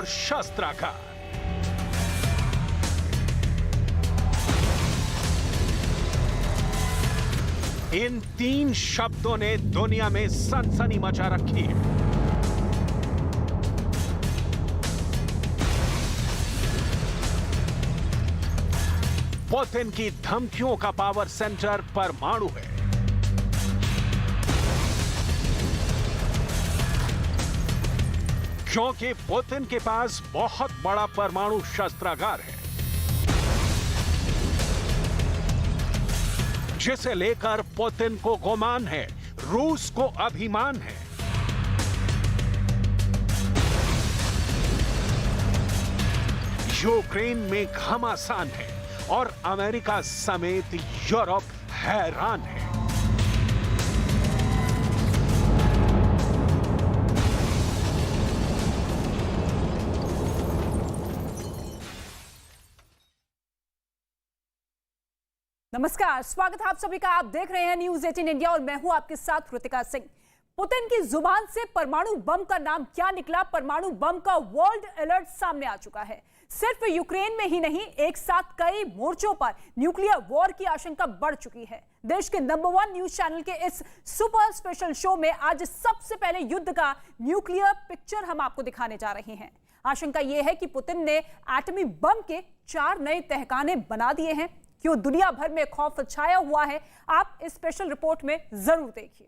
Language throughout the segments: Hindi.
और शस्त्रागार। इन 3 शब्दों ने दुनिया में सनसनी मचा रखी है। पुतिन की धमकियों का पावर सेंटर परमाणु है। क्योंकि पुतिन के पास बहुत बड़ा परमाणु शस्त्रागार है, जिसे लेकर पुतिन को गुमान है, रूस को अभिमान है। यूक्रेन में घमासान है और अमेरिका समेत यूरोप हैरान है। नमस्कार, स्वागत है आप सभी का। आप देख रहे हैं न्यूज 18 इंडिया और मैं हूं आपके साथ कृतिका सिंह। पुतिन की जुबान से परमाणु बम का नाम क्या निकला? परमाणु बम का वर्ल्ड अलर्ट सामने आ चुका है। सिर्फ यूक्रेन में ही नहीं, एक साथ कई मोर्चों पर न्यूक्लियर वॉर की आशंका बढ़ चुकी है। देश के नंबर 1 न्यूज चैनल के इस सुपर स्पेशल शो में आज सबसे पहले युद्ध का न्यूक्लियर पिक्चर हम आपको दिखाने जा रहे हैं। आशंका यह है कि पुतिन ने एटमी बम के 4 नए तहखाने बना दिए हैं। क्यों दुनिया भर में खौफ छाया हुआ है, आप इस स्पेशल रिपोर्ट में जरूर देखिए।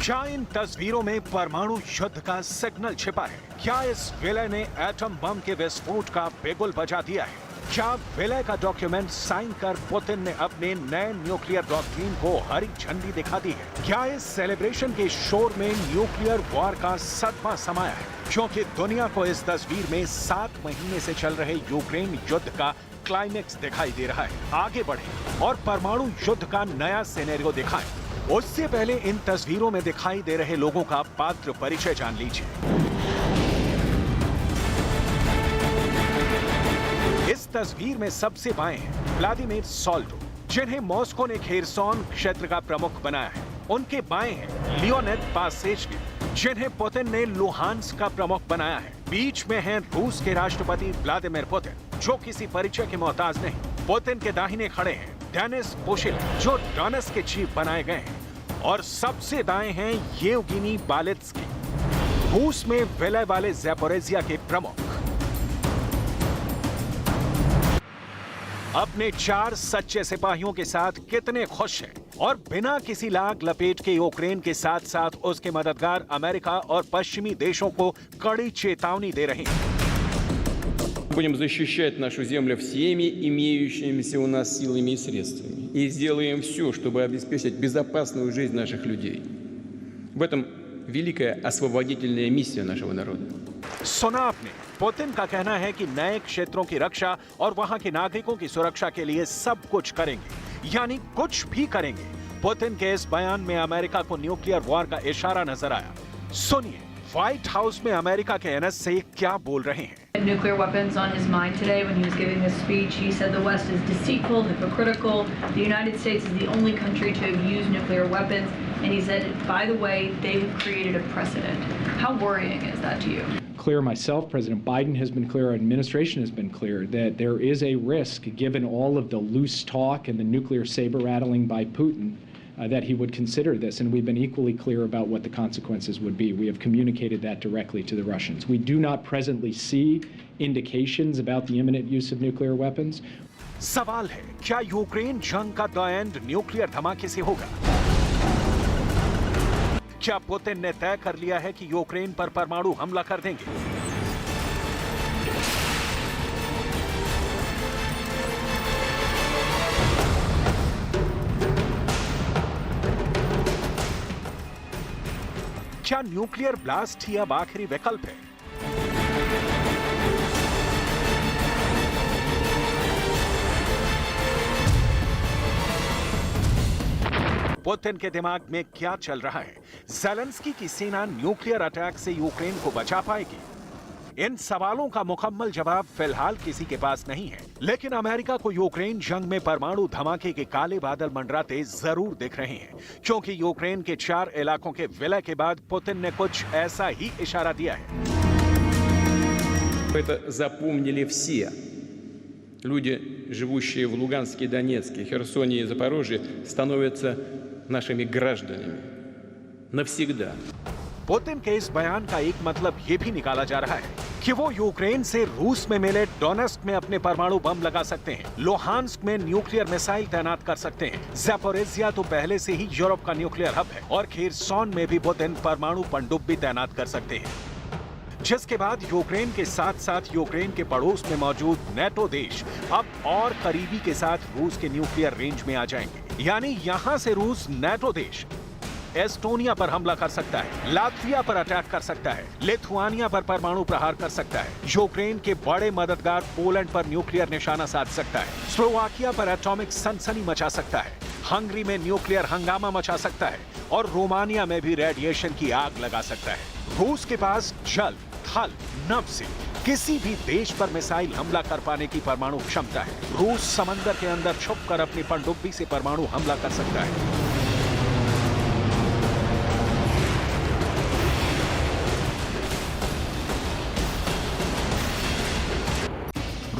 क्या इन तस्वीरों में परमाणु युद्ध का सिग्नल छिपा है? क्या इस विलय ने एटम बम के विस्फोट का बिगुल बजा दिया है? क्या विलय का डॉक्यूमेंट साइन कर पुतिन ने अपने नए न्यूक्लियर डॉक्ट्रिन को हरी झंडी दिखा दी है? क्या इस सेलिब्रेशन के शोर में न्यूक्लियर वॉर का सदमा समाया है? क्योंकि दुनिया को इस तस्वीर में 7 महीने से चल रहे यूक्रेन युद्ध का क्लाइमेक्स दिखाई दे रहा है। आगे बढ़े और परमाणु युद्ध का नया सिनेरियो दिखाएं। उससे पहले इन तस्वीरों में दिखाई दे रहे लोगों का पात्र परिचय जान लीजिए। इस तस्वीर में सबसे बाएं हैं व्लादिमीर सोल्डो, जिन्हें मॉस्को ने खेरसोन क्षेत्र का प्रमुख बनाया है। उनके बाएं हैं लियोनिद पासेचकिन, जिन्हें पुतिन ने लुहांस्क का प्रमुख बनाया है। बीच में हैं रूस के राष्ट्रपति व्लादिमीर पुतिन, जो किसी परिचय के मोहताज नहीं। पुतिन के दाहिने खड़े हैं डेनिस पुशिल, जो डोनेट्स्क के चीफ बनाए गए हैं। और सबसे दाएं हैं येवगेनी बालित्स्की, रूस में विलय वाले ज़ैपोरिज़िया के प्रमुख। अपने 4 सच्चे सिपाहियों के साथ कितने खुश हैं और बिना किसी लाग लपेट के यूक्रेन के साथ साथ उसके मददगार अमेरिका और पश्चिमी देशों को कड़ी चेतावनी दे रहे हैं। Будем защищать нашу землю всеми имеющимися у нас силами и средствами. И сделаем все, чтобы обеспечить безопасную жизнь наших людей. В этом великая освободительная миссия нашего народа. सुना आपने, पुतिन का कहना है कि नए क्षेत्रों की रक्षा और वहां के नागरिकों की सुरक्षा के लिए सब कुछ करेंगे, यानी कुछ भी करेंगे। पुतिन के इस बयान में अमेरिका को न्यूक्लियर वॉर का इशारा नजर आया। सुनिए व्हाइट हाउस में अमेरिका के एनएसए क्या बोल रहे हैं। Nuclear weapons on his mind today when he was giving this speech. He said the West is deceitful, hypocritical. The United States is the only country to have used nuclear weapons. And he said, by the way, they've created a precedent. How worrying is that to you? Clear myself, President Biden has been clear, our administration has been clear that there is a risk, given all of the loose talk and the nuclear saber rattling by Putin, that he would consider this, and we've been equally clear about what the consequences would be. We have communicated that directly to the Russians. We do not presently see indications about the imminent use of nuclear weapons. सवाल है, क्या यूक्रेन जंग का द एंड न्यूक्लियर धमाके से होगा? क्या पुतिन ने तय कर लिया है कि यूक्रेन पर परमाणु हमला कर देंगे? क्या न्यूक्लियर ब्लास्ट ही अब आखिरी विकल्प है? पुतिन के दिमाग में क्या चल रहा है? ज़ेलेंस्की की सेना न्यूक्लियर अटैक से यूक्रेन को बचा पाएगी? इन सवालों का मुकम्मल जवाब फिलहाल किसी के पास नहीं है, लेकिन अमेरिका को यूक्रेन जंग में परमाणु धमाके के काले बादल मंडराते जरूर दिख रहे हैं, क्योंकि यूक्रेन के 4 इलाकों के विलय के बाद पुतिन ने कुछ ऐसा ही इशारा दिया है। Это запомнили все. Люди, живущие в Луганске, Донецке, Херсоне и Запорожье, становятся нашими гражданами навсегда. पुतिन के इस बयान का एक मतलब ये भी निकाला जा रहा है कि वो यूक्रेन से रूस में मिले डोनेस्क में अपने परमाणु बम लगा सकते हैं, लोहांस्क में न्यूक्लियर मिसाइल तैनात कर सकते हैं। ज़ैपोरिज़िया तो पहले से ही यूरोप का न्यूक्लियर हब है और खेरसॉन में भी पुतिन परमाणु पनडुब्बी तैनात कर सकते हैं, जिसके बाद यूक्रेन के साथ साथ यूक्रेन के पड़ोस में मौजूद नेटो देश अब और करीबी के साथ रूस के न्यूक्लियर रेंज में आ जाएंगे। यानी यहां से रूस नेटो देश एस्टोनिया पर हमला कर सकता है, लातविया पर अटैक कर सकता है, लिथुआनिया पर परमाणु प्रहार कर सकता है, यूक्रेन के बड़े मददगार पोलैंड पर न्यूक्लियर निशाना साध सकता है, स्लोवाकिया पर एटॉमिक सनसनी मचा सकता है, हंगरी में न्यूक्लियर हंगामा मचा सकता है और रोमानिया में भी रेडिएशन की आग लगा सकता है। रूस के पास जल, थल, नभ से किसी भी देश पर मिसाइल हमला कर पाने की परमाणु क्षमता है। रूस समंदर के अंदर छुपकर अपनी पनडुब्बी से परमाणु हमला कर सकता है।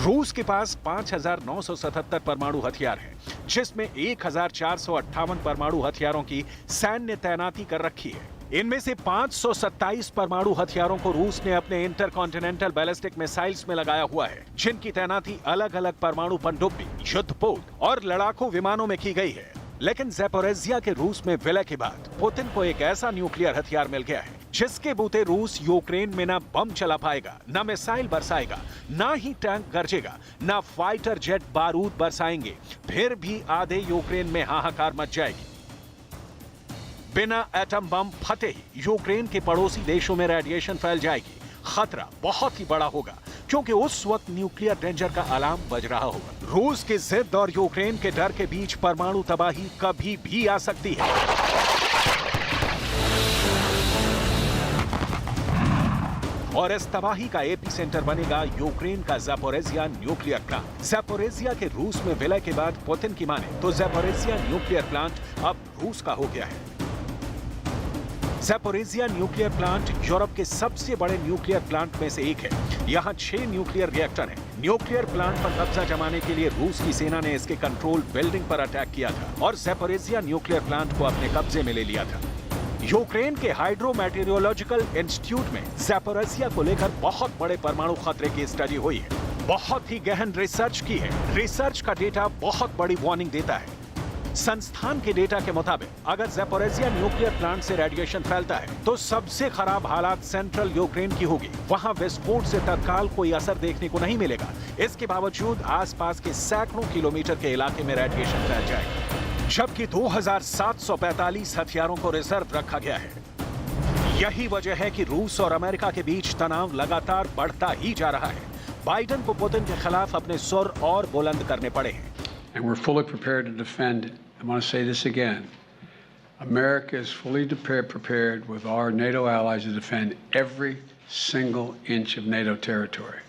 रूस के पास 5,977 परमाणु हथियार हैं, जिसमें 1,458 परमाणु हथियारों की सैन्य तैनाती कर रखी है। इनमें से 527 परमाणु हथियारों को रूस ने अपने इंटरकॉन्टिनेंटल बैलिस्टिक मिसाइल्स में लगाया हुआ है, जिनकी तैनाती अलग अलग परमाणु पनडुब्बी, युद्धपोत और लड़ाकू विमानों में की गई है। लेकिन ज़ैपोरिज़िया के रूस में विलय के बाद पुतिन को एक ऐसा न्यूक्लियर हथियार मिल गया है जिसके बूते रूस यूक्रेन में ना बम चला पाएगा, ना मिसाइल बरसाएगा, ना ही टैंक गरजेगा, ना फाइटर जेट बारूद बरसाएंगे, फिर भी आधे यूक्रेन में हाहाकार मच जाएगी। बिना एटम बम फटे ही यूक्रेन के पड़ोसी देशों में रेडिएशन फैल जाएगी। खतरा बहुत ही बड़ा होगा, क्योंकि उस वक्त न्यूक्लियर डेंजर का अलार्म बज रहा होगा। रूस की जिद और यूक्रेन के डर के बीच परमाणु तबाही कभी भी आ सकती है। और इस तबाही का एपी सेंटर बनेगा यूक्रेन का ज़ैपोरिज़िया न्यूक्लियर प्लांट। ज़ैपोरिज़िया के रूस में विलय के बाद पुतिन की माने तो ज़ैपोरिज़िया न्यूक्लियर प्लांट अब रूस का हो गया है। ज़ैपोरिज़िया न्यूक्लियर प्लांट यूरोप के सबसे बड़े न्यूक्लियर प्लांट में से एक है। यहाँ 6 न्यूक्लियर रिएक्टर हैं। न्यूक्लियर प्लांट पर कब्जा जमाने के लिए रूस की सेना ने इसके कंट्रोल बिल्डिंग पर अटैक किया था और ज़ैपोरिज़िया न्यूक्लियर प्लांट को अपने कब्जे में ले लिया था। यूक्रेन के हाइड्रोमेटेरियोलॉजिकल इंस्टीट्यूट में ज़ैपोरिज़िया को लेकर बहुत बड़े परमाणु खतरे की स्टडी हुई है, बहुत ही गहन रिसर्च की है। रिसर्च का डेटा बहुत बड़ी वार्निंग देता है। संस्थान के डेटा के मुताबिक अगर ज़ैपोरिज़िया न्यूक्लियर प्लांट से रेडिएशन फैलता है तो सबसे खराब हालात सेंट्रल यूक्रेन की होगी। वहां विस्फोट से तत्काल कोई असर देखने को नहीं मिलेगा। इसके बावजूद आसपास के सैकड़ों किलोमीटर के इलाके में रेडिएशन फैल जाएगा, जबकि 2,745 हथियारों को रिजर्व रखा गया है। यही वजह है कि रूस और अमेरिका के बीच तनाव लगातार बढ़ता ही जा रहा है। बाइडेन को पुतिन के खिलाफ अपने सुर और बुलंद करने पड़े हैं। And we're fully prepared to defend it. I want to say this again. America is fully prepared with our NATO allies to defend every single inch of NATO territory.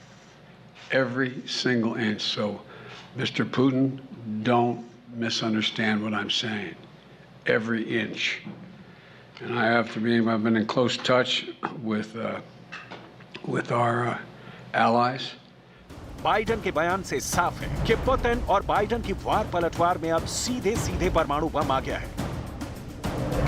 Every single inch. So, Mr. Putin, don't misunderstand what I'm saying. Every inch. And I've been in close touch with our allies. Biden के बयान से साफ है कि पुतिन और बाइडेन की वार पलटवार में अब सीधे सीधे परमाणु बम आ गया है,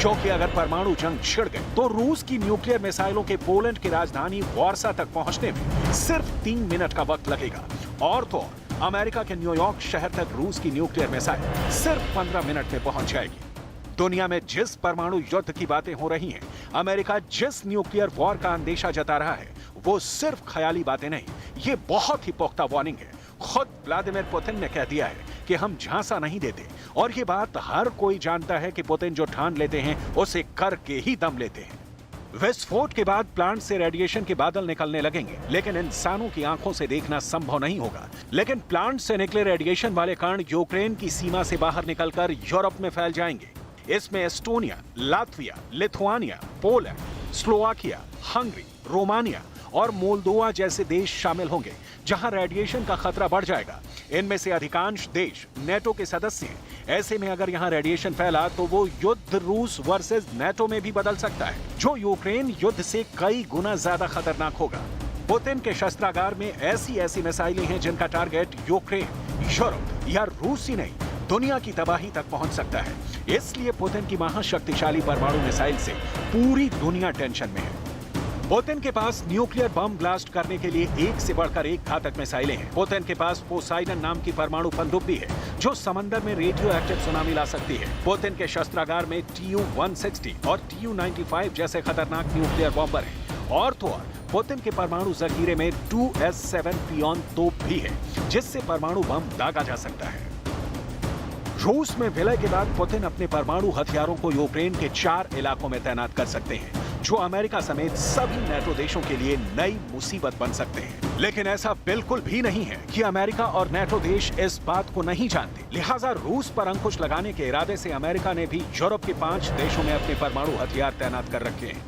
क्योंकि अगर परमाणु जंग छिड़ गई तो रूस की न्यूक्लियर मिसाइलों के पोलैंड की राजधानी वार्सा तक पहुंचने में सिर्फ 3 मिनट का वक्त लगेगा, और तो अमेरिका के न्यूयॉर्क शहर तक रूस की न्यूक्लियर मिसाइल सिर्फ 15 मिनट में पहुंच जाएगी। दुनिया में जिस परमाणु युद्ध की बातें हो रही हैं, अमेरिका जिस न्यूक्लियर वॉर का अंदेशा जता रहा है, वो सिर्फ ख्याली बातें नहीं, ये बहुत ही पुख्ता वार्निंग है। खुद व्लादिमीर पुतिन ने कह दिया है कि हम झांसा नहीं देते, और ये बात हर कोई जानता है कि पुतिन जो ठान लेते हैं उसे करके ही दम लेते हैं। विस्फोट के बाद प्लांट से रेडिएशन के बादल निकलने लगेंगे, लेकिन इंसानों की आंखों से देखना संभव नहीं होगा। लेकिन प्लांट से निकले रेडिएशन वाले कण यूक्रेन की सीमा से बाहर निकलकर यूरोप में फैल जाएंगे। इसमें Estonia, Latvia, Lithuania, Poland, Slovakia, Hungary, Romania और मोल्दोवा जैसे देश शामिल होंगे, जहां रेडिएशन का खतरा बढ़ जाएगा। इनमें से अधिकांश देश नेटो के सदस्य हैं। ऐसे में अगर यहां रेडिएशन फैला तो वो युद्ध रूस वर्सेस नेटो में भी बदल सकता है, जो यूक्रेन युद्ध से कई गुना ज्यादा खतरनाक होगा। पुतिन के शस्त्रागार में ऐसी मिसाइलें हैं जिनका टारगेट यूक्रेन, यूरोप या रूस ही नहीं, दुनिया की तबाही तक पहुंच सकता है। इसलिए पुतिन की महाशक्तिशाली परमाणु मिसाइल से पूरी दुनिया टेंशन में है। पुतिन के पास न्यूक्लियर बम ब्लास्ट करने के लिए एक से बढ़कर एक घातक मिसाइलें हैं। पुतिन के पास पोसाइडन नाम की परमाणु पनडुब्बी है, जो समंदर में रेडियो एक्टिव सुनामी ला सकती है। पुतिन के शस्त्रागार में Tu-160 और Tu-95 जैसे खतरनाक न्यूक्लियर बॉम्बर हैं। और तो और पुतिन के परमाणु जखीरे में 2S7 पियोन तोप भी है, जिससे परमाणु बम दागा जा सकता है। रूस में विलय के बाद पुतिन अपने परमाणु हथियारों को यूक्रेन के 4 इलाकों में तैनात कर सकते हैं, जो अमेरिका समेत सभी नेटो देशों के लिए नई मुसीबत बन सकते हैं। लेकिन ऐसा बिल्कुल भी नहीं है कि अमेरिका और नेटो देश इस बात को नहीं जानते। लिहाजा रूस पर अंकुश लगाने के इरादे से अमेरिका ने भी यूरोप के 5 देशों में अपने परमाणु हथियार तैनात कर रखे हैं।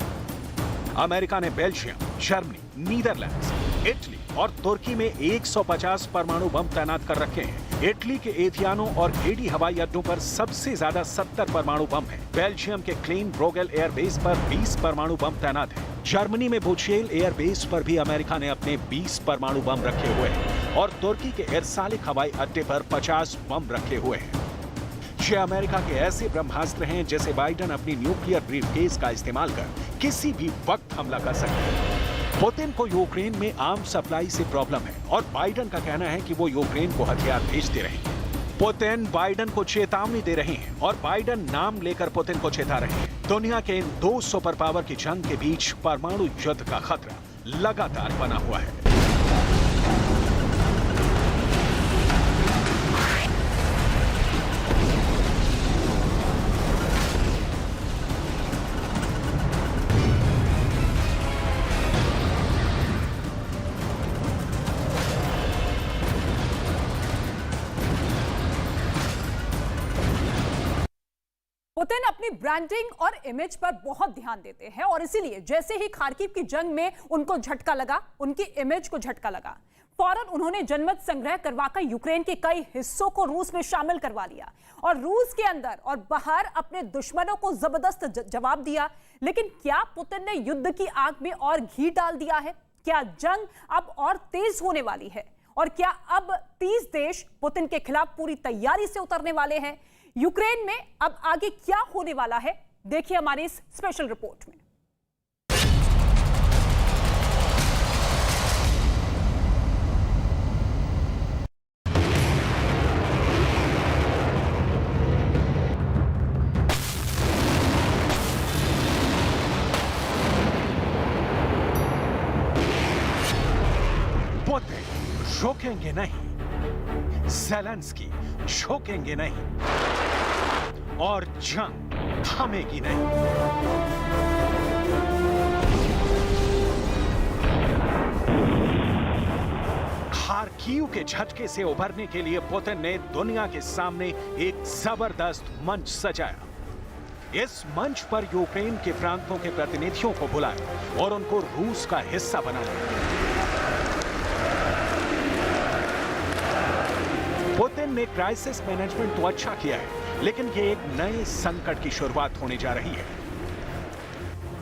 अमेरिका ने बेल्जियम, जर्मनी, नीदरलैंड्स, इटली और तुर्की में 150 परमाणु बम तैनात कर रखे हैं। इटली के एथियानो और घेडी हवाई अड्डों पर सबसे ज्यादा 70 परमाणु बम हैं। बेल्जियम के क्लीन ब्रोगेल एयरबेस पर 20 परमाणु बम तैनात हैं। जर्मनी में बुचेल एयरबेस पर भी अमेरिका ने अपने 20 परमाणु बम रखे हुए हैं और तुर्की के एरसालिक हवाई अड्डे पर 50 बम रखे हुए हैं। ये अमेरिका के ऐसे ब्रह्मास्त्र हैं जिसे बाइडेन अपनी न्यूक्लियर ब्रीफकेस का इस्तेमाल कर किसी भी वक्त हमला कर सकते हैं। पुतिन को यूक्रेन में आर्म सप्लाई से प्रॉब्लम है और बाइडेन का कहना है कि वो यूक्रेन को हथियार भेजते रहेंगे। पुतिन बाइडेन को चेतावनी दे रहे हैं और बाइडेन नाम लेकर पुतिन को चेता रहे हैं। दुनिया के इन 2 सुपर पावर की जंग के बीच परमाणु युद्ध का खतरा लगातार बना हुआ है। पुतिन अपनी ब्रांडिंग और इमेज पर बहुत ध्यान देते हैं और इसीलिए जैसे ही खार्किव की जंग में उनको झटका लगा, उनकी इमेज को झटका लगा, फौरन उन्होंने जनमत संग्रह करवाकर यूक्रेन के कई हिस्सों को रूस में शामिल करवा लिया और रूस के अंदर और बाहर अपने दुश्मनों को जबरदस्त जवाब दिया। लेकिन क्या पुतिन ने युद्ध की आग में और घी डाल दिया है? क्या जंग अब और तेज होने वाली है? और क्या अब 30 देश पुतिन के खिलाफ पूरी तैयारी से उतरने वाले हैं? यूक्रेन में अब आगे क्या होने वाला है, देखिए हमारी इस स्पेशल रिपोर्ट में। पुतिन झुकेंगे नहीं, ज़ेलेंस्की झुकेंगे नहीं और जंग थमेगी नहीं। खार्किव के झटके से उभरने के लिए पुतिन ने दुनिया के सामने एक जबरदस्त मंच सजाया। इस मंच पर यूक्रेन के प्रांतों के प्रतिनिधियों को बुलाया और उनको रूस का हिस्सा बनाया। पुतिन ने क्राइसिस मैनेजमेंट तो अच्छा किया है, लेकिन ये एक नए संकट की शुरुआत होने जा रही है,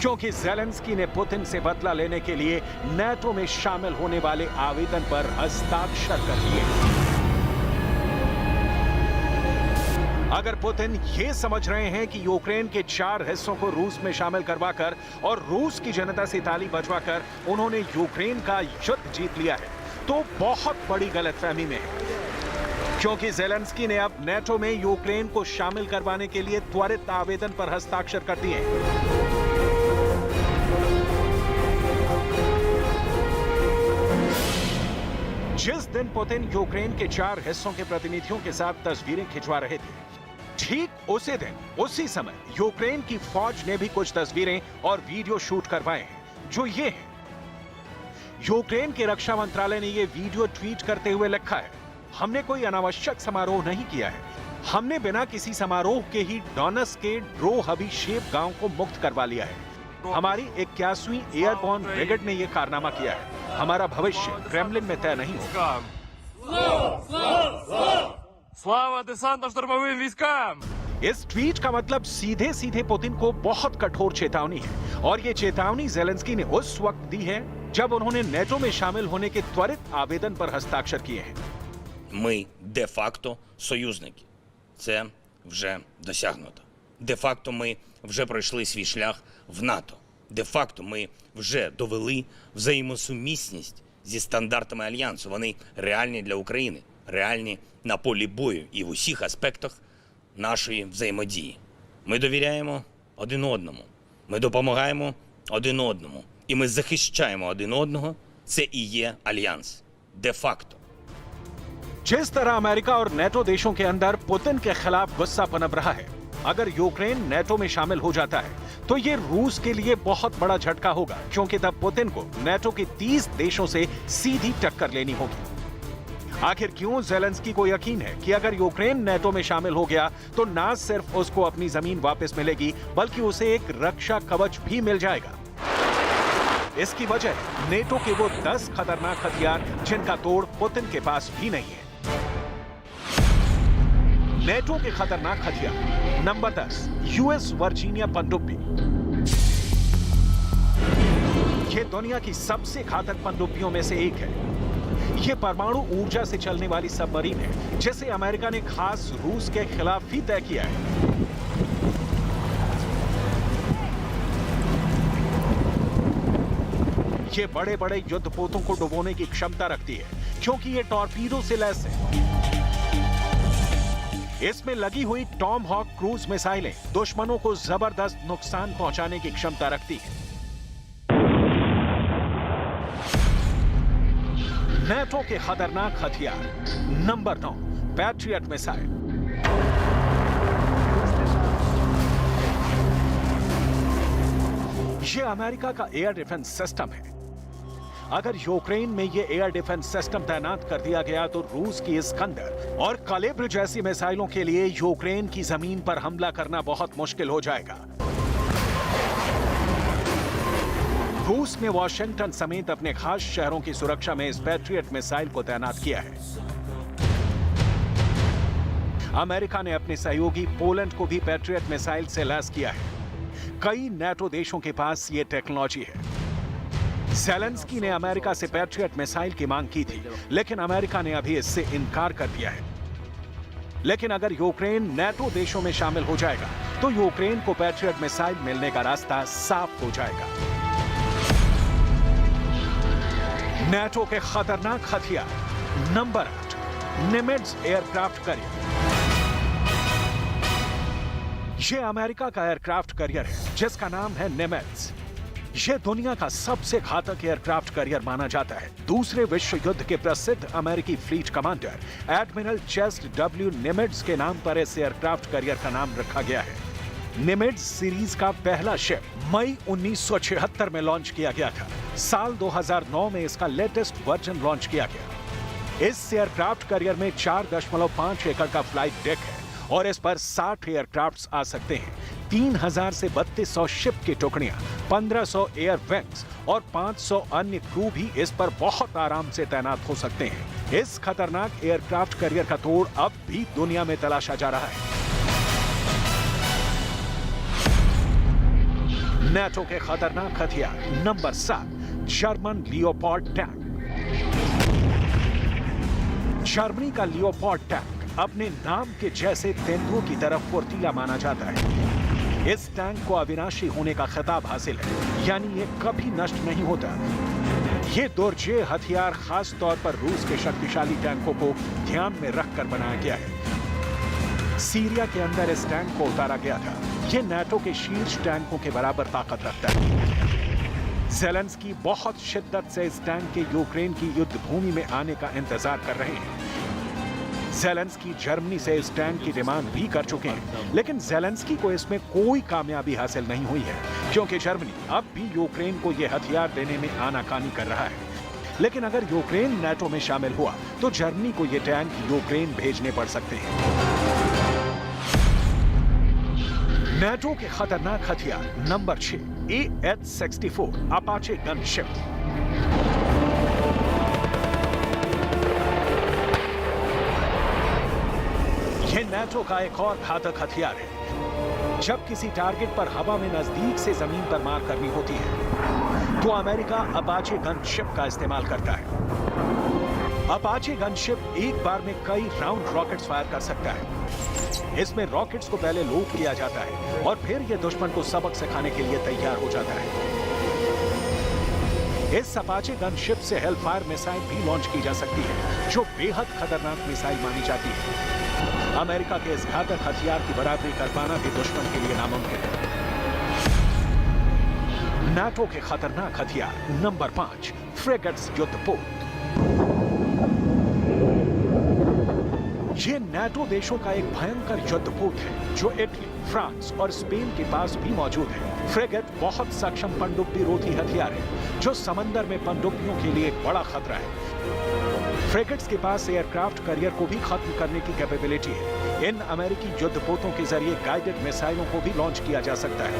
क्योंकि ज़ेलेंस्की ने पुतिन से बदला लेने के लिए नेटो में शामिल होने वाले आवेदन पर हस्ताक्षर कर दिए। अगर पुतिन ये समझ रहे हैं कि यूक्रेन के 4 हिस्सों को रूस में शामिल करवाकर और रूस की जनता से ताली बजवाकर उन्होंने यूक्रेन का युद्ध जीत लिया है, तो बहुत बड़ी गलतफहमी में है, क्योंकि ज़ेलेंस्की ने अब नेटो में यूक्रेन को शामिल करवाने के लिए त्वरित आवेदन पर हस्ताक्षर कर दिए। जिस दिन पुतिन यूक्रेन के 4 हिस्सों के प्रतिनिधियों के साथ तस्वीरें खिंचवा रहे थे, ठीक उसी दिन उसी समय यूक्रेन की फौज ने भी कुछ तस्वीरें और वीडियो शूट करवाए हैं, जो ये हैं। यूक्रेन के रक्षा मंत्रालय ने ये वीडियो ट्वीट करते हुए लिखा है, हमने कोई अनावश्यक समारोह नहीं किया है, हमने बिना किसी समारोह के ही डोनेट्स्क के ड्रोहबीशेव गांव को मुक्त करवा लिया है। हमारी 81वीं एयरबॉर्न ब्रिगेड ने यह कारनामा किया है। हमारा भविष्य क्रेमलिन में तय नहीं होगा। Слава десантно-штурмовым войскам! इस ट्वीट का मतलब सीधे सीधे पुतिन को बहुत कठोर चेतावनी है, और ये चेतावनी ज़ेलेंस्की ने उस वक्त दी है जब उन्होंने नेटो में शामिल होने के त्वरित आवेदन पर हस्ताक्षर किए हैं। Ми де-факто союзники. Це вже досягнуто. Де-факто ми вже пройшли свій шлях в НАТО. Де-факто ми вже довели взаємосумісність зі стандартами Альянсу. Вони реальні для України, реальні на полі бою і в усіх аспектах нашої взаємодії. Ми довіряємо один одному, ми допомагаємо один одному, і ми захищаємо один одного. Це і є Альянс. Де-факто. जिस तरह अमेरिका और नेटो देशों के अंदर पुतिन के खिलाफ गुस्सा पनप रहा है, अगर यूक्रेन नेटो में शामिल हो जाता है तो ये रूस के लिए बहुत बड़ा झटका होगा, क्योंकि तब पुतिन को नेटो के 30 देशों से सीधी टक्कर लेनी होगी। आखिर क्यों ज़ेलेंस्की को यकीन है कि अगर यूक्रेन नेटो में शामिल हो गया तो न सिर्फ उसको अपनी जमीन वापस मिलेगी, बल्कि उसे एक रक्षा कवच भी मिल जाएगा। इसकी वजह नेटो के वो 10 खतरनाक हथियार जिनका तोड़ पुतिन के पास भी नहीं है। नेटो के खतरनाक हथियार नंबर 10, यूएस वर्जीनिया पनडुब्बी। यह दुनिया की सबसे घातक पनडुब्बियों में से एक है। यह परमाणु ऊर्जा से चलने वाली सबमरीन है, जिसे अमेरिका ने खास रूस के खिलाफ ही तय किया है। ये बड़े बड़े युद्धपोतों को डुबोने की क्षमता रखती है, क्योंकि ये टॉर्पीडो से लैस है। इसमें लगी हुई टॉम हॉक क्रूज मिसाइलें दुश्मनों को जबरदस्त नुकसान पहुंचाने की क्षमता रखती हैं। नेटो के खतरनाक हथियार नंबर 9, पैट्रियट मिसाइल। यह अमेरिका का एयर डिफेंस सिस्टम है। अगर यूक्रेन में ये एयर डिफेंस सिस्टम तैनात कर दिया गया तो रूस की इस्कंदर और कलेब्र जैसी मिसाइलों के लिए यूक्रेन की जमीन पर हमला करना बहुत मुश्किल हो जाएगा। रूस ने वॉशिंगटन समेत अपने खास शहरों की सुरक्षा में इस पैट्रियट मिसाइल को तैनात किया है। अमेरिका ने अपने सहयोगी पोलैंड को भी पैट्रियट मिसाइल से लैस किया है। कई नेटो देशों के पास ये टेक्नोलॉजी है। ज़ेलेंस्की ने अमेरिका से पैट्रियट मिसाइल की मांग की थी, लेकिन अमेरिका ने अभी इससे इनकार कर दिया है। लेकिन अगर यूक्रेन नेटो देशों में शामिल हो जाएगा तो यूक्रेन को पैट्रियट मिसाइल मिलने का रास्ता साफ हो जाएगा। नेटो के खतरनाक हथियार नंबर 8, निमिट्ज एयरक्राफ्ट कैरियर। यह अमेरिका का एयरक्राफ्ट कैरियर है, जिसका नाम है निमिट्ज। यह दुनिया का सबसे घातक एयरक्राफ्ट कैरियर माना जाता है। दूसरे विश्व युद्ध के प्रसिद्ध अमेरिकी fleet commander admiral Chester W Nimitz के नाम पर इस एयरक्राफ्ट कैरियर का नाम रखा गया है। निमिट्ज सीरीज का पहला शिप मई 1976 में लॉन्च किया गया था। साल 2009 में इसका लेटेस्ट वर्जन लॉन्च किया गया। इस एयरक्राफ्ट कैरियर में 4.5 एकड़ का फ्लाइट डेक है और इस पर 60 एयरक्राफ्ट्स आ सकते हैं। 3000 से 3200 शिप की टुकड़ियां, 1500 एयर विंग्स और 500 अन्य क्रू भी इस पर बहुत आराम से तैनात हो सकते हैं। इस खतरनाक एयरक्राफ्ट कैरियर का तोड़ अब भी दुनिया में तलाशा जा रहा है। नेटो के खतरनाक हथियार number 7, German leopard tank. Germany का लियोपार्ड टैंक अपने नाम के जैसे तेंदुओं की तरफ फुर्तीला माना जाता है। इस टैंक को अविनाशी होने का खिताब हासिल है, यानी ये कभी नष्ट नहीं होता। ये दुर्जेय हथियार खास तौर पर रूस के शक्तिशाली टैंकों को ध्यान में रखकर बनाया गया है। सीरिया के अंदर इस टैंक को उतारा गया था। ये नेटो के शीर्ष टैंकों के बराबर ताकत रखता है। ज़ेलेंस्की बहुत शिद्दत से इस टैंक के यूक्रेन की युद्ध भूमि में आने का इंतजार कर रहे हैं। ज़ेलेंस्की जर्मनी से इस टैंक की डिमांड भी कर चुके हैं, लेकिन ज़ेलेंस्की को इसमें कोई कामयाबी हासिल नहीं हुई है, क्योंकि जर्मनी अब भी यूक्रेन को यह हथियार देने में आनाकानी कर रहा है। लेकिन अगर यूक्रेन नेटो में शामिल हुआ तो जर्मनी को यह टैंक यूक्रेन भेजने पड़ सकते हैं। नाटो के खतरनाक हथियार नंबर 6 AH-64 अपाचे गनशिप। यह नाटो का एक और घातक हथियार है। जब किसी टारगेट पर हवा में नजदीक से जमीन पर मार करनी होती है तो अमेरिका अपाचे गनशिप का इस्तेमाल करता है। अपाचे गनशिप एक बार में कई राउंड रॉकेट्स फायर कर सकता है। इसमें रॉकेट्स को पहले लोड किया जाता है और फिर यह दुश्मन को सबक सिखाने के लिए तैयार हो जाता है। इस अपाचे गनशिप से हेलफायर मिसाइल भी लॉन्च की जा सकती है, जो बेहद खतरनाक मिसाइल मानी जाती है। अमेरिका के इस घातक हथियार की बराबरी कर पाना भी दुश्मन के लिए नामुमकिन है। नाटो के खतरनाक हथियार नंबर 5 फ्रिगेट्स युद्धपोत। ये नाटो देशों का एक भयंकर युद्धपोत है जो इटली, फ्रांस और स्पेन के पास भी मौजूद है। फ्रिगेट बहुत सक्षम पनडुब्बी रोधी हथियार है जो समंदर में पनडुब्बियों के लिए एक बड़ा खतरा है। फ्रिगेट्स के पास एयरक्राफ्ट करियर को भी खत्म करने की कैपेबिलिटी है। इन अमेरिकी युद्धपोतों के जरिए गाइडेड मिसाइलों को भी लॉन्च किया जा सकता है।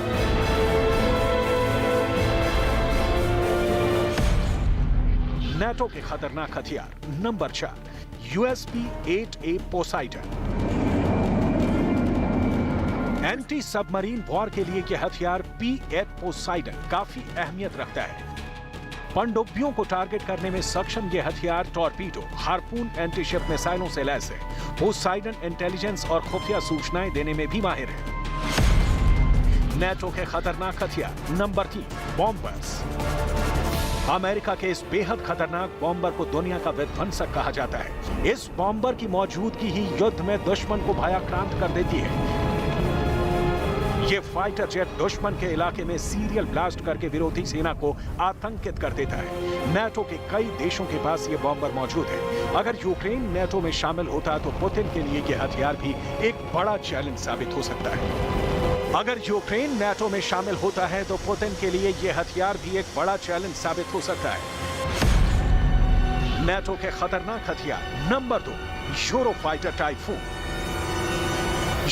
नाटो के खतरनाक हथियार number 4 USP-8A Poseidon. Anti submarine war के लिए यह हथियार P-8 पोसाइडन काफी अहमियत रखता है। पनडुब्बियों को टारगेट करने में सक्षम यह हथियार टॉर्पीडो, हार्पून एंटीशिप मिसाइलों से लैस है। पोसाइडन इंटेलिजेंस और खुफिया सूचनाएं देने में भी माहिर है। नाटो के खतरनाक हथियार नंबर 3 बॉम्बर्स। अमेरिका के इस बेहद खतरनाक बॉम्बर को दुनिया का विध्वंसक कहा जाता है। इस बॉम्बर की मौजूदगी ही युद्ध में दुश्मन को भयाक्रांत कर देती है। ये फाइटर जेट दुश्मन के इलाके में सीरियल ब्लास्ट करके विरोधी सेना को आतंकित कर देता है। नाटो के कई देशों के पास ये बॉम्बर मौजूद है। अगर यूक्रेन नाटो में शामिल होता तो पुतिन के लिए ये हथियार भी एक बड़ा चैलेंज साबित हो सकता है। अगर यूक्रेन नाटो में शामिल होता है तो पुतिन के लिए यह हथियार भी एक बड़ा चैलेंज साबित हो सकता है। नाटो के खतरनाक हथियार नंबर 2 यूरोफाइटर टाइफून।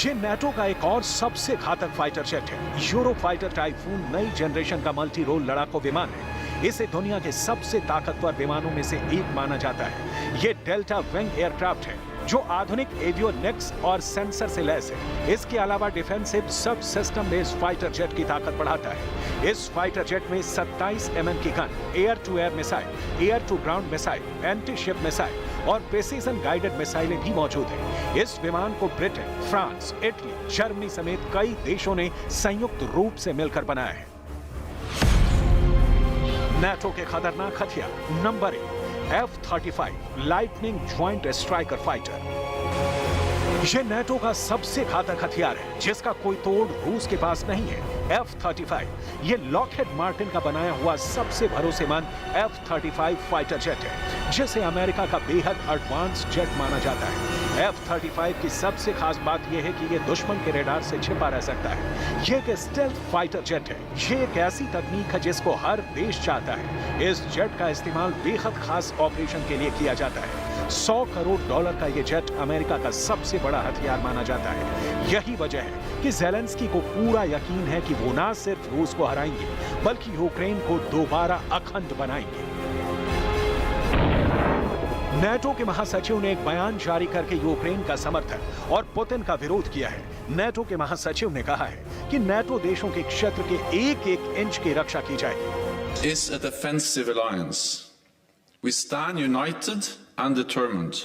ये नाटो का एक और सबसे घातक फाइटर जेट है। यूरोफाइटर टाइफून नई जनरेशन का मल्टी रोल लड़ाकू विमान है। इसे दुनिया के सबसे ताकतवर विमानों में से एक माना जाता है। ये डेल्टा विंग एयरक्राफ्ट है जो आधुनिक एवियोनिक्स और सेंसर से लैस है। इसके अलावा डिफेंसिव सब सिस्टम बेस्ड फाइटर जेट की ताकत बढ़ाता है। इस फाइटर जेट में 27 mm की gun, air to air missile, air to ground missile, anti ship missile और प्रिसीजन गाइडेड मिसाइलें भी मौजूद हैं। इस विमान को ब्रिटेन, फ्रांस, इटली, जर्मनी समेत कई देशों ने संयुक्त रूप से मिलकर बनाया है। नाटो के खतरनाक हथियार number 1 F-35 lightning joint striker fighter. यह नाटो का सबसे घातक हथियार है जिसका कोई तोड़ रूस के पास नहीं है। F-35 ये लॉकहेड मार्टिन का बनाया हुआ सबसे भरोसेमंद F-35 फाइटर जेट है जिसे अमेरिका का बेहद एडवांस जेट माना जाता है। F-35 की सबसे खास बात यह है कि यह दुश्मन के रेडार से छिपा रह सकता है। यह एक स्टेल्थ फाइटर जेट है। यह एक ऐसी तकनीक है जिसको हर देश चाहता है। इस जेट का इस्तेमाल बेहद खास ऑपरेशन के लिए किया जाता है। $100 करोड़ का यह जेट अमेरिका का सबसे बड़ा हथियार माना जाता है। यही वजह है कि ज़ेलेंस्की को पूरा यकीन है कि वो ना सिर्फ रूस को हराएंगे बल्कि यूक्रेन को दोबारा अखंड बनाएंगे। नाटो के महासचिव ने एक बयान जारी करके यूक्रेन का समर्थन और पुतिन का विरोध किया है। नाटो के महासचिव ने कहा है कि नाटो देशों के क्षेत्र के एक-एक इंच की रक्षा की जाएगी। Is a defensive alliance. We stand united and determined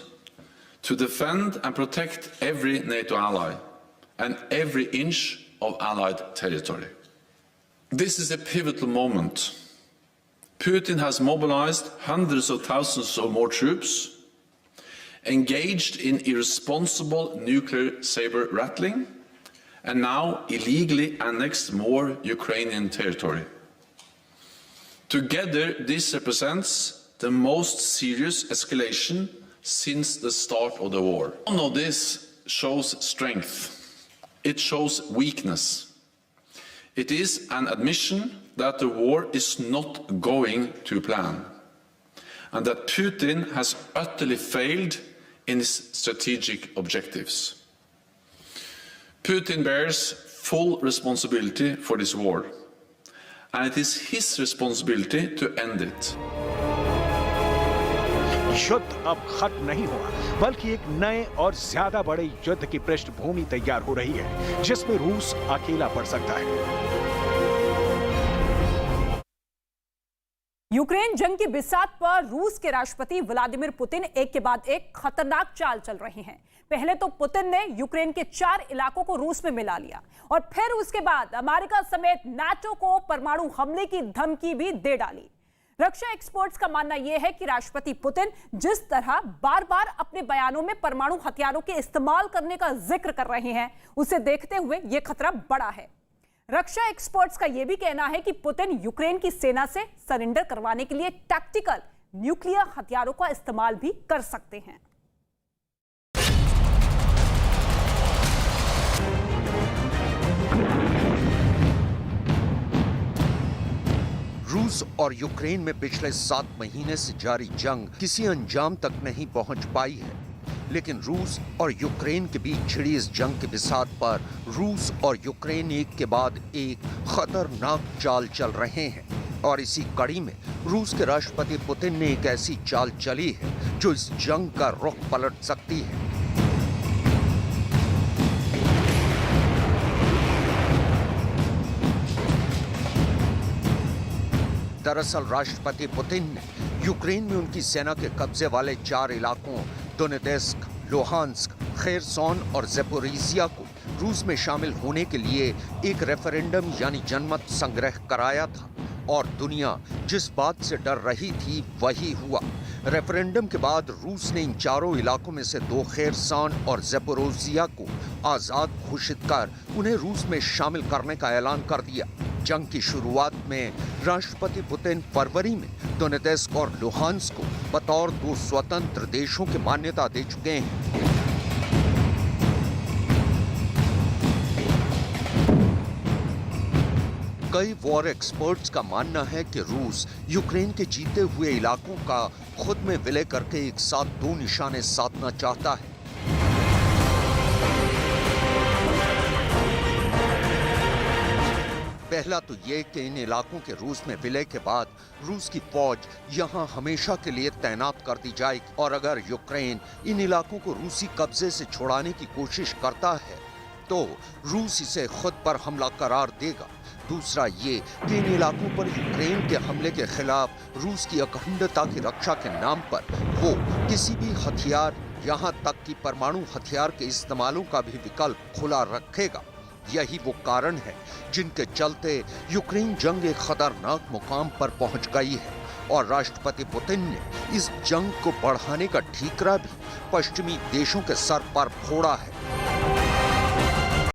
to defend and protect every NATO ally and every inch of allied territory. This is a pivotal moment. Putin has mobilized hundreds of thousands of more troops, engaged in irresponsible nuclear saber rattling, and now illegally annexed more Ukrainian territory. Together, this represents the most serious escalation since the start of the war. None of this shows strength. It shows weakness. It is an admission that the war is not going to plan, and that Putin has utterly failed in his strategic objectives. Putin bears full responsibility for this war, and it is his responsibility to end it. युद्ध अब खत्म नहीं हुआ, बल्कि एक नए और ज्यादा बड़े युद्ध की पृष्ठभूमि तैयार हो रही है, जिसमें रूस अकेला पड़ सकता है। यूक्रेन जंग की बिसात पर रूस के राष्ट्रपति व्लादिमीर पुतिन एक के बाद एक खतरनाक चाल चल रहे हैं। पहले तो पुतिन ने यूक्रेन के 4 इलाकों को रूस में मिला लिया और फिर उसके बाद अमेरिका समेत नाटो को परमाणु हमले की धमकी भी दे डाली। रक्षा एक्सपर्ट्स का मानना यह है कि राष्ट्रपति पुतिन जिस तरह बार बार अपने बयानों में परमाणु हथियारों के इस्तेमाल करने का जिक्र कर रहे हैं, उसे देखते हुए यह खतरा बड़ा है। रक्षा एक्सपर्ट्स का यह भी कहना है कि पुतिन यूक्रेन की सेना से सरेंडर करवाने के लिए टैक्टिकल न्यूक्लियर हथियारों का इस्तेमाल भी कर सकते हैं। रूस और यूक्रेन में पिछले 7 महीने से जारी जंग किसी अंजाम तक नहीं पहुंच पाई है, लेकिन रूस और यूक्रेन के बीच छिड़ी इस जंग के बिसात पर रूस और यूक्रेन एक के बाद एक खतरनाक चाल चल रहे हैं। और इसी कड़ी में रूस के राष्ट्रपति पुतिन ने एक ऐसी चाल चली है जो इस जंग का रुख पलट सकती है। दरअसल राष्ट्रपति पुतिन ने यूक्रेन में उनकी सेना के कब्जे वाले 4 इलाकों दोनेत्स्क, लुहांस्क, खेरसोन और ज़पोरिजिया को रूस में शामिल होने के लिए एक रेफरेंडम यानी जनमत संग्रह कराया था और दुनिया जिस बात से डर रही थी वही हुआ। रेफरेंडम के बाद रूस ने इन 4 इलाकों में से 2 खेरसोन और ज़पोरिजिया को आजाद घोषित कर उन्हें रूस में शामिल करने का ऐलान कर दिया। जंग की शुरुआत में राष्ट्रपति पुतिन फरवरी में दोनेत्स्क और लुहांस्क को बतौर 2 स्वतंत्र देशों की मान्यता दे चुके हैं। कई वॉर एक्सपर्ट्स का मानना है कि रूस यूक्रेन के जीते हुए इलाकों का खुद में विलय करके एक साथ 2 निशाने साधना चाहता है। पहला तो ये कि इन इलाकों के रूस में विलय के बाद रूस की फौज यहां हमेशा के लिए तैनात कर दी जाएगी और अगर यूक्रेन इन इलाकों को रूसी कब्जे से छुड़ाने की कोशिश करता है तो रूस इसे खुद पर हमला करार देगा। दूसरा ये कि इन इलाकों पर यूक्रेन के हमले के खिलाफ रूस की अखंडता की रक्षा के नाम पर वो किसी भी हथियार, यहाँ तक कि परमाणु हथियार के इस्तेमालों का भी विकल्प खुला रखेगा। यही वो कारण है जिनके चलते यूक्रेन जंग एक खतरनाक मुकाम पर पहुंच गई है और राष्ट्रपति पुतिन ने इस जंग को बढ़ाने का ठीकरा भी पश्चिमी देशों के सर पर फोड़ा है।